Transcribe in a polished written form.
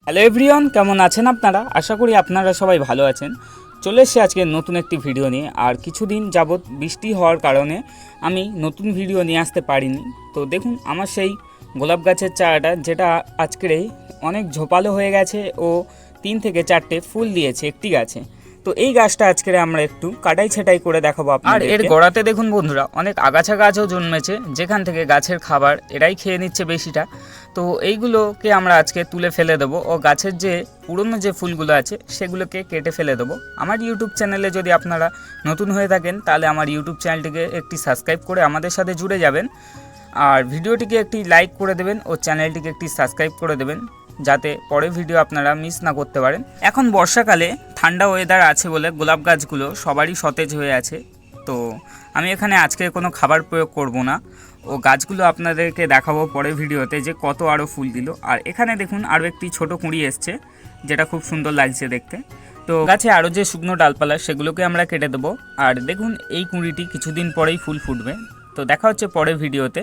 Hello everyone, কেমন আছেন আপনারা? আশা করি আপনারা সবাই ভালো আছেন। চলে এসেছি আজকে নতুন একটি ভিডিও নিয়ে। আর কিছুদিন যাবৎ বৃষ্টি হওয়ার কারণে আমি নতুন ভিডিও নিয়ে আসতে পারিনি। তো দেখুন আমার সেই গোলাপ গাছের চারাটা, যেটা আজকেরই অনেক ঝোপালো হয়ে গেছে ও 3 থেকে 4টে ফুল দিয়েছে একটি গাছে। তো এই গাছটা আজকে আমরা একটু কাটাই ছাটাই করে দেখাবো আপনাদের। আর এর গোড়াতে দেখুন বন্ধুরা, অনেক আগাছা গাছও জন্মেছে, যেখান থেকে গাছের খাবার এরাই খেয়ে নিচ্ছে বেশিটা। তো এইগুলোকে আমরা আজকে তুলে ফেলে দেবো ও গাছের যে পুরনো যে ফুলগুলো আছে সেগুলোকে কেটে ফেলে দেবো। আমার ইউটিউব চ্যানেলে যদি আপনারা নতুন হয়ে থাকেন তাহলে আমার ইউটিউব চ্যানেলটিকে একটি সাবস্ক্রাইব করে আমাদের সাথে জুড়ে যাবেন। আর ভিডিওটিকে একটি লাইক করে দেবেন ও চ্যানেলটিকে একটি সাবস্ক্রাইব করে দেবেন, যাতে পরের ভিডিও আপনারা মিস না করতে পারেন। এখন বর্ষাকালে ঠান্ডা ওয়েদার আছে বলে গোলাপ গাছগুলো সবারই সতেজ হয়ে আছে। তো আমি এখানে আজকে কোনো খাবার প্রয়োগ করব না ও গাছগুলো আপনাদেরকে দেখাবো পরের ভিডিওতে যে কত আরও ফুল দিল। আর এখানে দেখুন আরও একটি ছোট কুঁড়ি এসছে, যেটা খুব সুন্দর লাগছে দেখতে। তো গাছে আরও যে শুকনো ডালপালা সেগুলোকে আমরা কেটে দেবো। আর দেখুন এই কুঁড়িটি কিছুদিন পরেই ফুল ফুটবে। তো দেখা হচ্ছে পরের ভিডিওতে।